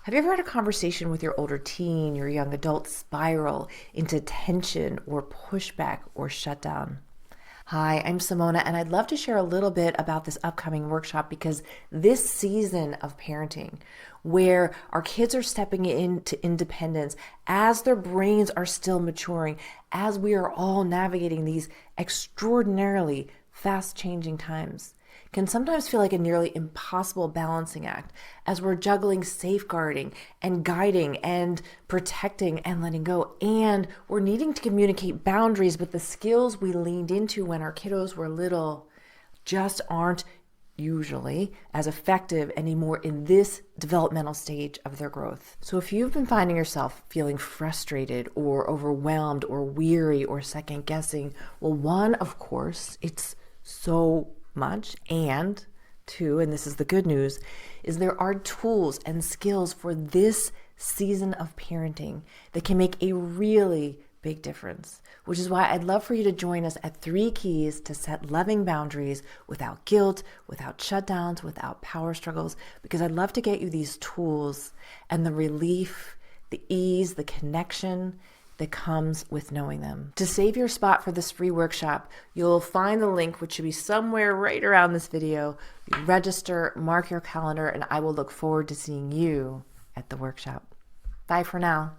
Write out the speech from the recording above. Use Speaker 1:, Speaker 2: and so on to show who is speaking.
Speaker 1: Have you ever had a conversation with your older teen, your young adult spiral into tension or pushback or shutdown? Hi, I'm Simona, and I'd love to share a little bit about this upcoming workshop because this season of parenting, where our kids are stepping into independence as their brains are still maturing, as we are all navigating these extraordinarily fast changing times, can sometimes feel like a nearly impossible balancing act as we're juggling safeguarding and guiding and protecting and letting go. And we're needing to communicate boundaries, but the skills we leaned into when our kiddos were little just aren't usually as effective anymore in this developmental stage of their growth. So if you've been finding yourself feeling frustrated or overwhelmed or weary or second guessing, well, one, of course, it's so much, and two, and this is the good news, is there are tools and skills for this season of parenting that can make a really big difference, which is why I'd love for you to join us at 3 Keys to Set Loving Boundaries Without Guilt, Without Shutdowns, Without Power Struggles, because I'd love to get you these tools and the relief, the ease, the connection that comes with knowing them. To save your spot for this free workshop, you'll find the link, which should be somewhere right around this video. You register, mark your calendar, and I will look forward to seeing you at the workshop. Bye for now.